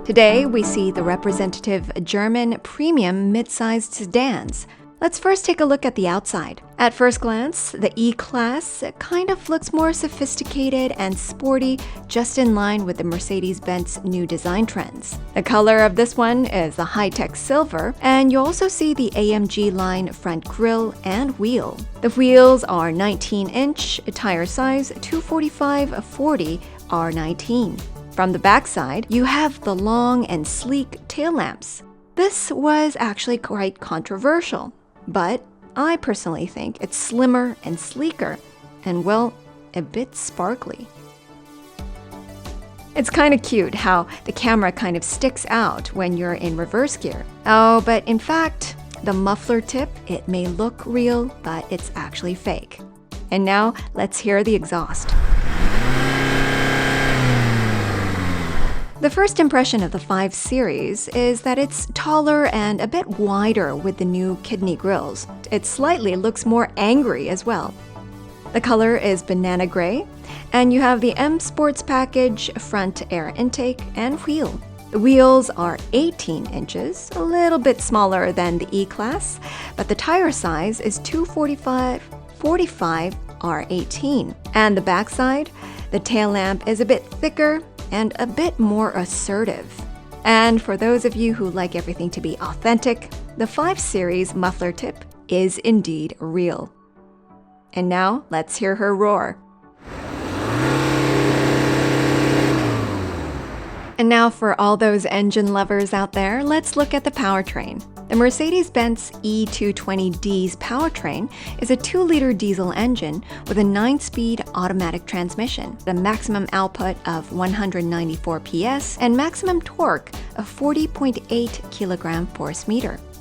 Today, we see the representative German premium mid-sized sedans. Let's first take a look at the outside. At first glance, the E-Class kind of looks more sophisticated and sporty, just in line with the Mercedes-Benz new design trends. The color of this one is the high-tech silver, and you also see the AMG line front grille and wheel. The wheels are 19-inch, tire size 245/40 R19. From the backside, you have the long and sleek tail lamps. This was actually quite controversial, but I personally think it's slimmer and sleeker, and well, a bit sparkly. It's kind of cute how the camera kind of sticks out when you're in reverse gear. Oh, but in fact, the muffler tip, it may look real, but it's actually fake. And now, let's hear the exhaust. The first impression of the 5 Series is that it's taller and a bit wider with the new kidney grills. It slightly looks more angry as well. The color is banana gray, and you have the M Sports package, front air intake, and wheel. The wheels are 18 inches, a little bit smaller than the E-Class, but the tire size is 245/45 R18. And the backside, the tail lamp is a bit thicker and a bit more assertive. And for those of you who like everything to be authentic, the 5 Series muffler tip is indeed real. And now, let's hear her roar. And now for all those engine lovers out there, let's look at the powertrain. The Mercedes-Benz E220d's powertrain is a 2-liter diesel engine with a 9-speed automatic transmission, the maximum output of 194 PS and maximum torque of 40.8 kg/m.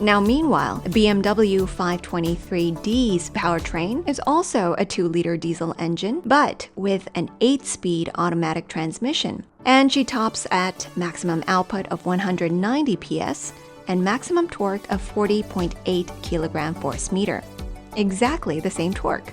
Now meanwhile, the BMW 523d's powertrain is also a 2-liter diesel engine, but with an 8-speed automatic transmission. And she tops at maximum output of 190 PS and maximum torque of 40.8 kg/m. Exactly the same torque.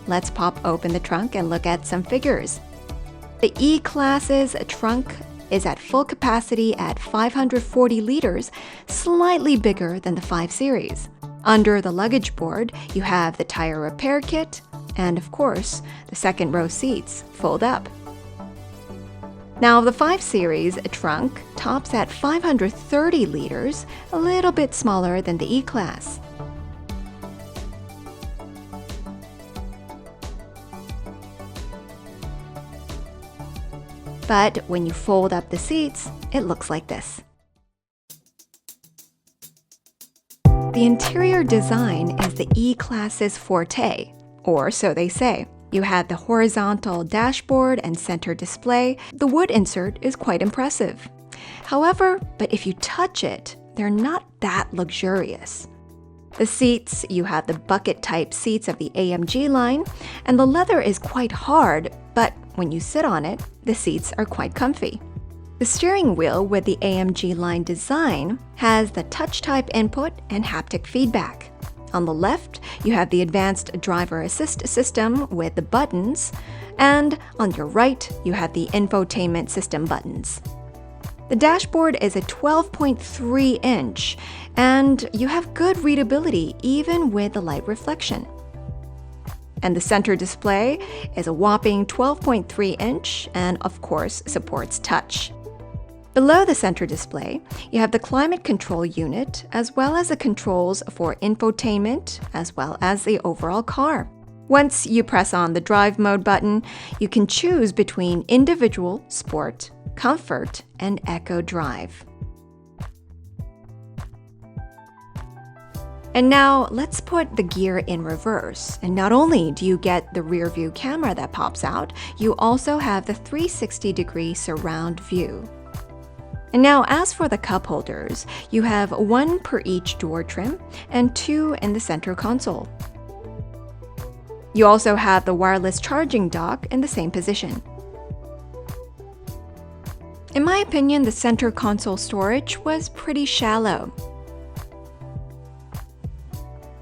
Let's pop open the trunk and look at some figures. The E-Class's trunk is at full capacity at 540 liters, slightly bigger than the 5 Series. Under the luggage board, you have the tire repair kit, and of course, the second row seats fold up. Now, the 5 Series trunk tops at 530 liters, a little bit smaller than the E-Class. But when you fold up the seats, it looks like this. The interior design is the E-Class's forte, or so they say. You have the horizontal dashboard and center display. The wood insert is quite impressive. However, but if you touch it, they're not that luxurious. The seats, you have the bucket-type seats of the AMG line, and the leather is quite hard, but when you sit on it, the seats are quite comfy. The steering wheel with the AMG line design has the touch-type input and haptic feedback. On the left, you have the advanced driver assist system with the buttons, and on your right, you have the infotainment system buttons. The dashboard is a 12.3-inch, and you have good readability even with the light reflection. And the center display is a whopping 12.3-inch and, of course, supports touch. Below the center display, you have the climate control unit, as well as the controls for infotainment, as well as the overall car. Once you press on the drive mode button, you can choose between individual, sport, comfort, and eco drive. And now, let's put the gear in reverse. And not only do you get the rear view camera that pops out, you also have the 360-degree surround view. And now, as for the cup holders, you have 1 per each door trim and 2 in the center console. You also have the wireless charging dock in the same position. In my opinion, the center console storage was pretty shallow.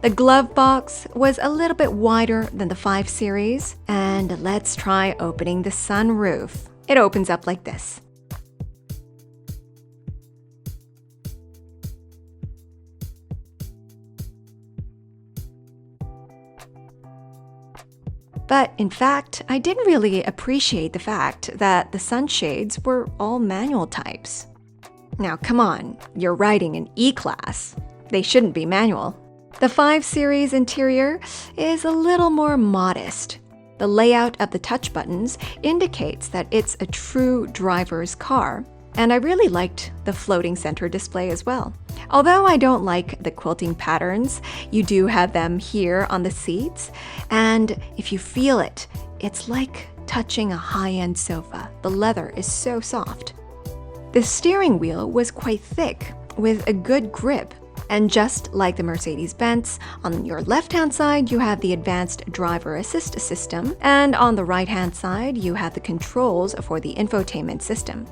The glove box was a little bit wider than the 5 Series, and let's try opening the sunroof. It opens up like this. But in fact, I didn't really appreciate the fact that the sunshades were all manual types. Now come on, you're riding an E-Class. They shouldn't be manual. The 5 Series interior is a little more modest. The layout of the touch buttons indicates that it's a true driver's car, and I really liked the floating center display as well. Although I don't like the quilting patterns, you do have them here on the seats, and if you feel it, it's like touching a high-end sofa. The leather is so soft. The steering wheel was quite thick, with a good grip. And just like the Mercedes-Benz, on your left-hand side, you have the advanced driver assist system, and on the right-hand side, you have the controls for the infotainment system.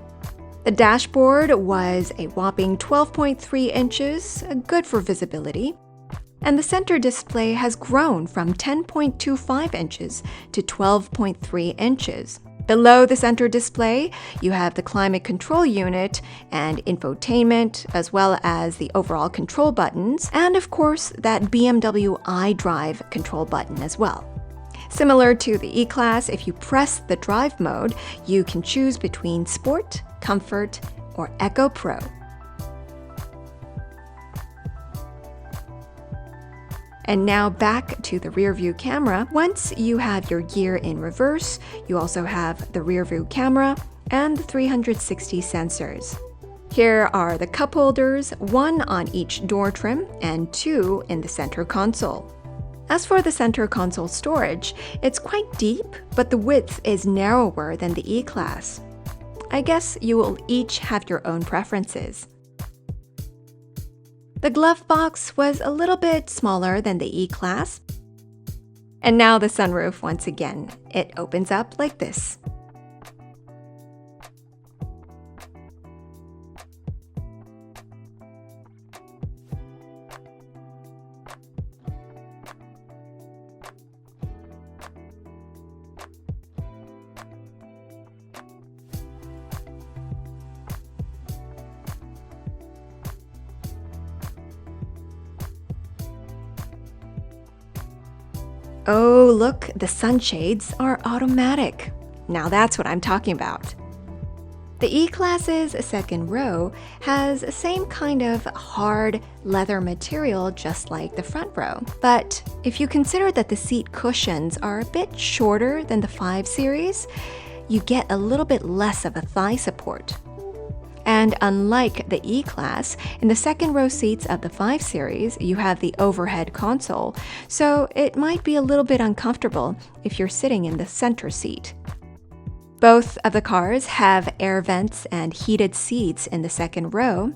The dashboard was a whopping 12.3 inches, good for visibility, and the center display has grown from 10.25 inches to 12.3 inches. Below the center display, you have the climate control unit and infotainment, as well as the overall control buttons, and of course, that BMW iDrive control button as well. Similar to the E-Class, if you press the drive mode, you can choose between Sport, Comfort, or Eco Pro. And now back to the rear view camera. Once you have your gear in reverse, you also have the rear view camera and the 360 sensors. Here are the cup holders, 1 on each door trim and 2 in the center console. As for the center console storage, it's quite deep, but the width is narrower than the E-Class. I guess you will each have your own preferences. The glove box was a little bit smaller than the E-Class. And now the sunroof once again. It opens up like this. Oh, look, the sunshades are automatic. Now that's what I'm talking about. The E-Class's second row has the same kind of hard leather material just like the front row. But if you consider that the seat cushions are a bit shorter than the 5 Series, you get a little bit less of a thigh support. And unlike the E-Class, in the second row seats of the 5 Series, you have the overhead console, so it might be a little bit uncomfortable if you're sitting in the center seat. Both of the cars have air vents and heated seats in the second row,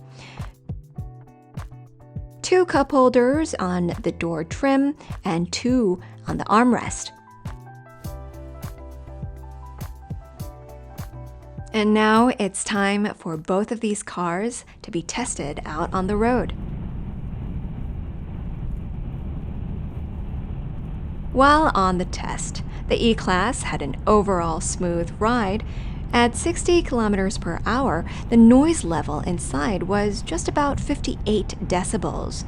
2 cup holders on the door trim, and 2 on the armrest. And now it's time for both of these cars to be tested out on the road. While on the test, the E-Class had an overall smooth ride. At 60 kilometers per hour, the noise level inside was just about 58 decibels.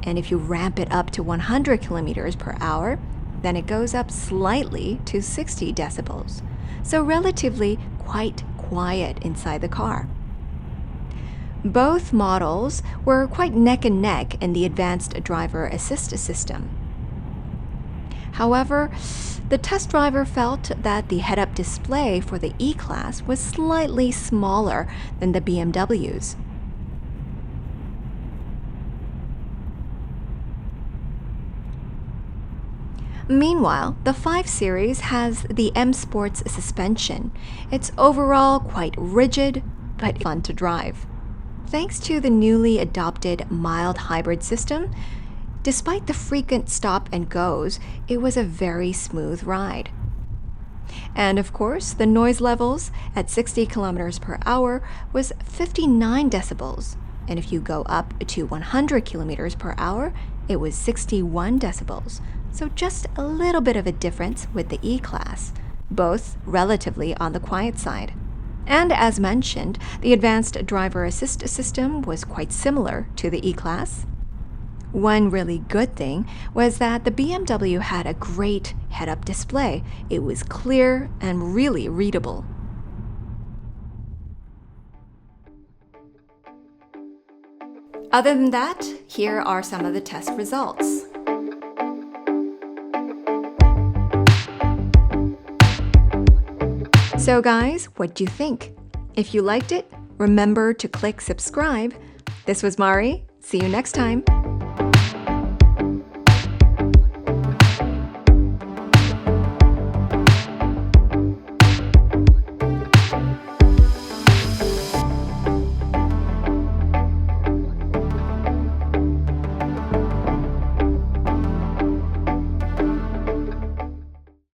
And if you ramp it up to 100 kilometers per hour, then it goes up slightly to 60 decibels. So relatively quite quiet inside the car. Both models were quite neck and neck in the advanced driver assist system. However, the test driver felt that the head-up display for the E-Class was slightly smaller than the BMW's. Meanwhile, the 5 Series has the M Sports suspension. It's overall quite rigid, but fun to drive. Thanks to the newly adopted mild hybrid system, despite the frequent stop and goes, it was a very smooth ride. And of course, the noise levels at 60 kilometers per hour was 59 decibels. And if you go up to 100 kilometers per hour, it was 61 decibels. So just a little bit of a difference with the E-Class, both relatively on the quiet side. And as mentioned, the advanced driver assist system was quite similar to the E-Class. One really good thing was that the BMW had a great head-up display. It was clear and really readable. Other than that, here are some of the test results. So guys, what do you think? If you liked it, remember to click subscribe. This was Mari. See you next time.